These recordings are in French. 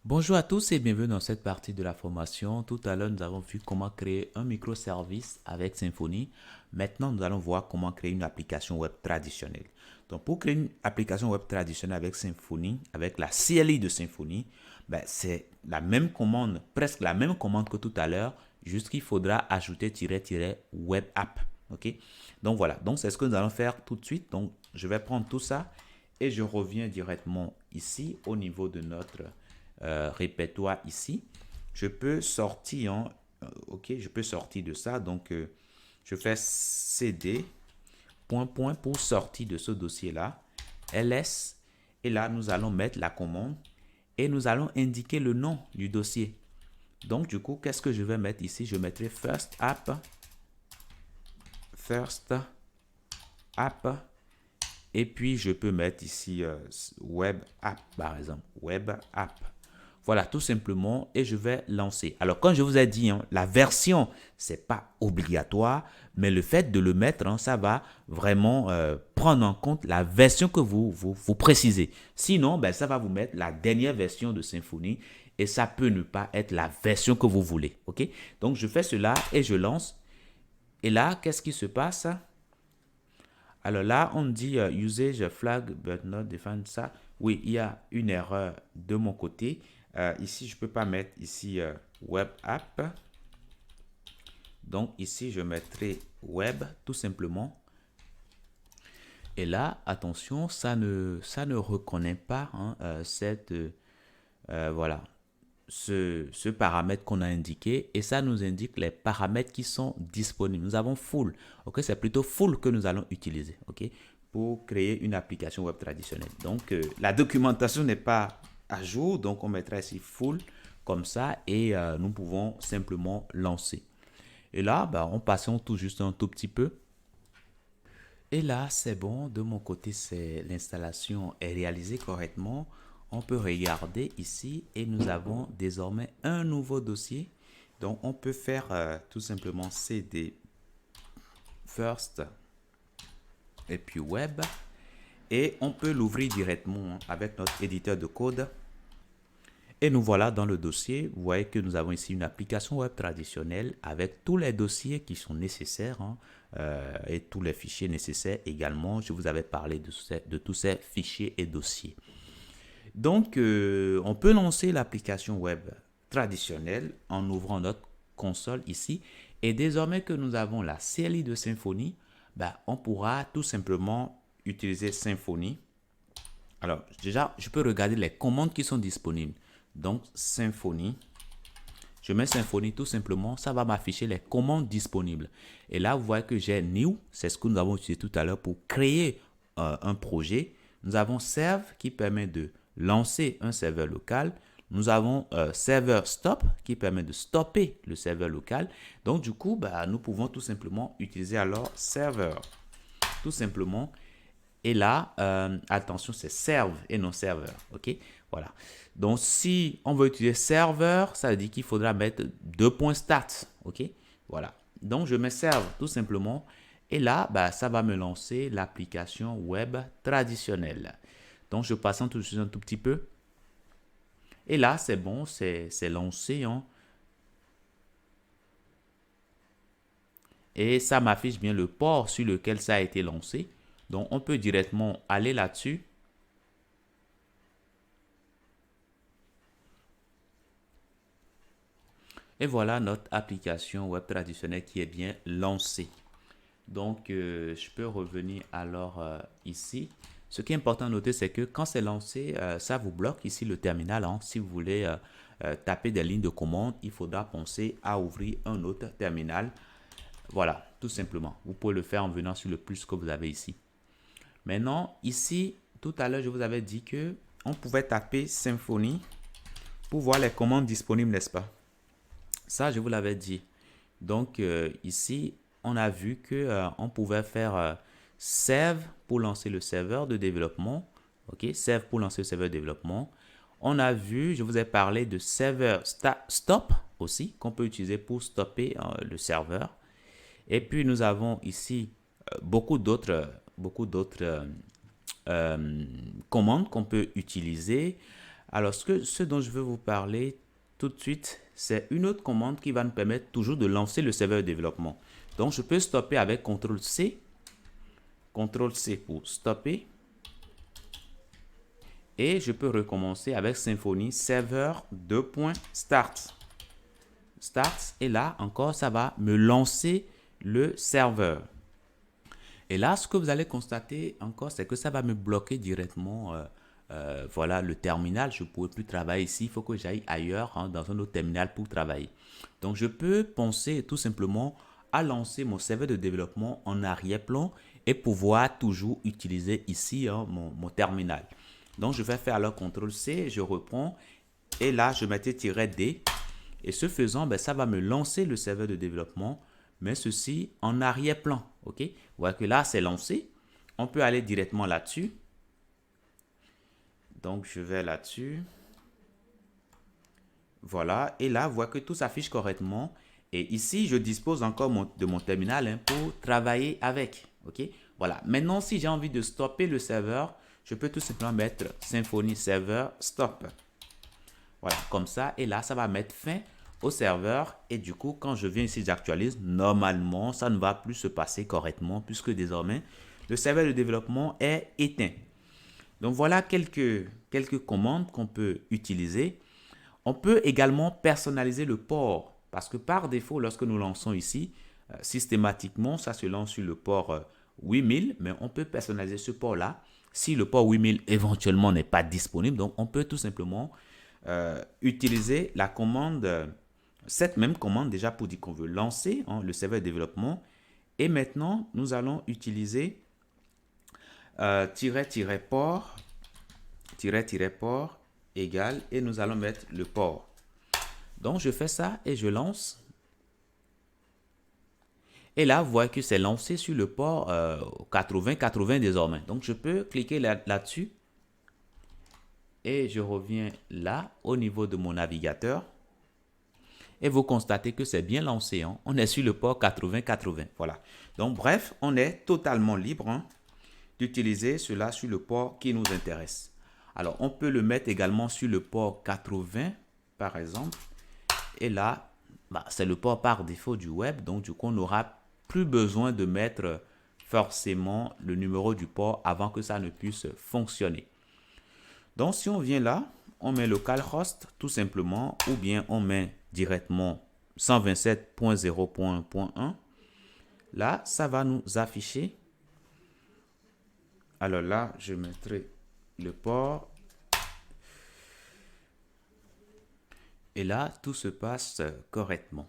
Bonjour à tous et bienvenue dans cette partie de la formation. Tout à l'heure, nous avons vu comment créer un microservice avec Symfony. Maintenant, nous allons voir comment créer une application web traditionnelle. Donc, pour créer une application web traditionnelle avec Symfony, avec la CLI de Symfony, c'est la même commande, presque la même commande que tout à l'heure, juste qu'il faudra ajouter web app. OK? Donc, voilà. Donc, c'est ce que nous allons faire tout de suite. Donc, je vais prendre tout ça et je reviens directement ici au niveau de notre répertoire ici. Je peux sortir, ok, je peux sortir de ça. Donc, je fais cd pour sortir de ce dossier-là, ls, et là, nous allons mettre la commande et nous allons indiquer le nom du dossier. Donc, du coup, qu'est-ce que je vais mettre ici? Je mettrai first app, et puis je peux mettre ici web app, par exemple, web app. Voilà, tout simplement, et je vais lancer. Alors, comme je vous ai dit, la version, c'est pas obligatoire, mais le fait de le mettre, ça va vraiment prendre en compte la version que vous précisez. Sinon, ça va vous mettre la dernière version de Symfony et ça peut ne pas être la version que vous voulez. OK? Donc, je fais cela et je lance. Et là, qu'est-ce qui se passe? Alors là, on dit usage flag but not defined. Ça, oui, il y a une erreur de mon côté. Ici, je ne peux pas mettre ici web app. Donc ici, je mettrai web tout simplement. Et là, attention, ça ne reconnaît pas voilà, ce paramètre qu'on a indiqué et ça nous indique les paramètres qui sont disponibles. Nous avons full. Ok, c'est plutôt full que nous allons utiliser. Ok, pour créer une application web traditionnelle. Donc, la documentation n'est pas à jour. Donc, on mettra ici full comme ça et nous pouvons simplement lancer. Et là, on passons tout juste un tout petit peu. Et là, c'est bon. De mon côté, c'est l'installation est réalisée correctement. On peut regarder ici et nous avons désormais un nouveau dossier. Donc, on peut faire tout simplement cd first et puis web. Et on peut l'ouvrir directement avec notre éditeur de code. Et nous voilà dans le dossier. Vous voyez que nous avons ici une application web traditionnelle avec tous les dossiers qui sont nécessaires et tous les fichiers nécessaires également. Je vous avais parlé de tous ces fichiers et dossiers. Donc, on peut lancer l'application web traditionnelle en ouvrant notre console ici. Et désormais que nous avons la CLI de Symfony, on pourra tout simplement utiliser Symfony. Alors, déjà, je peux regarder les commandes qui sont disponibles. Donc, Symfony. Je mets Symfony tout simplement, ça va m'afficher les commandes disponibles. Et là, vous voyez que j'ai New, c'est ce que nous avons utilisé tout à l'heure pour créer un projet. Nous avons Serve qui permet de lancer un serveur local. Nous avons Server Stop qui permet de stopper le serveur local. Donc, du coup, nous pouvons tout simplement utiliser alors Server. Tout simplement. Et là, attention, c'est serve et non serveur. OK? Voilà. Donc, si on veut utiliser serveur, ça veut dire qu'il faudra mettre deux points stats. OK? Voilà. Donc, je mets serve tout simplement. Et là, ça va me lancer l'application web traditionnelle. Donc, je passe un tout petit peu. Et là, c'est bon, c'est lancé. Et ça m'affiche bien le port sur lequel ça a été lancé. Donc, on peut directement aller là-dessus. Et voilà notre application web traditionnelle qui est bien lancée. Donc, je peux revenir alors ici. Ce qui est important à noter, c'est que quand c'est lancé, ça vous bloque ici le terminal. Si vous voulez taper des lignes de commande, il faudra penser à ouvrir un autre terminal. Voilà, tout simplement. Vous pouvez le faire en venant sur le plus que vous avez ici. Maintenant, ici, tout à l'heure, je vous avais dit que on pouvait taper Symfony pour voir les commandes disponibles, n'est-ce pas? Ça, je vous l'avais dit. Donc, ici, on a vu que on pouvait faire save pour lancer le serveur de développement. OK, save pour lancer le serveur de développement. On a vu, je vous ai parlé de server stop aussi, qu'on peut utiliser pour stopper le serveur. Et puis, nous avons ici beaucoup d'autres commandes qu'on peut utiliser. Alors, ce dont je veux vous parler tout de suite, c'est une autre commande qui va nous permettre toujours de lancer le serveur de développement. Donc, je peux stopper avec CTRL-C. CTRL-C pour stopper. Et je peux recommencer avec Symfony Server Start. Start. Et là, encore, ça va me lancer le serveur. Et là, ce que vous allez constater encore, c'est que ça va me bloquer directement voilà, le terminal. Je ne pourrai plus travailler ici. Il faut que j'aille ailleurs, hein, dans un autre terminal pour travailler. Donc, je peux penser tout simplement à lancer mon serveur de développement en arrière-plan et pouvoir toujours utiliser ici, hein, mon terminal. Donc, je vais faire alors CTRL-C, je reprends et là, je mettais -D. Et ce faisant, ben, ça va me lancer le serveur de développement, mais ceci en arrière-plan. Ok, vous voyez que là, c'est lancé. On peut aller directement là-dessus. Donc, je vais là-dessus. Voilà. Et là, vous voyez que tout s'affiche correctement. Et ici, je dispose encore de mon terminal, hein, pour travailler avec. Ok. Voilà. Maintenant, si j'ai envie de stopper le serveur, je peux tout simplement mettre Symfony Server Stop. Voilà, comme ça. Et là, ça va mettre fin au serveur. Et du coup, quand je viens ici, j'actualise, normalement, ça ne va plus se passer correctement puisque désormais, le serveur de développement est éteint. Donc, voilà quelques commandes qu'on peut utiliser. On peut également personnaliser le port parce que par défaut, lorsque nous lançons ici, systématiquement, ça se lance sur le port 8000, mais on peut personnaliser ce port-là si le port 8000 éventuellement n'est pas disponible. Donc, on peut tout simplement utiliser la commande, cette même commande déjà pour dire qu'on veut lancer, hein, le serveur de développement. Et maintenant, nous allons utiliser port, port égal et nous allons mettre le port. Donc, je fais ça et je lance. Et là, vous voyez que c'est lancé sur le port 80 désormais. Donc, je peux cliquer là-dessus. Et je reviens là, au niveau de mon navigateur. Et vous constatez que c'est bien lancé. Hein. On est sur le port 80. Voilà. Donc, bref, on est totalement libre, hein, d'utiliser cela sur le port qui nous intéresse. Alors, on peut le mettre également sur le port 80, par exemple. Et là, bah, c'est le port par défaut du web. Donc, du coup, on n'aura plus besoin de mettre forcément le numéro du port avant que ça ne puisse fonctionner. Donc, si on vient là, on met localhost tout simplement, ou bien on met directement 127.0.1. Là, ça va nous afficher. Alors là, je mettrai le port. Et là, tout se passe correctement.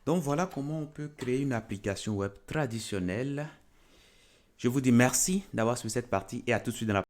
Donc, voilà comment on peut créer une application web traditionnelle. Je vous dis merci d'avoir suivi cette partie et à tout de suite dans la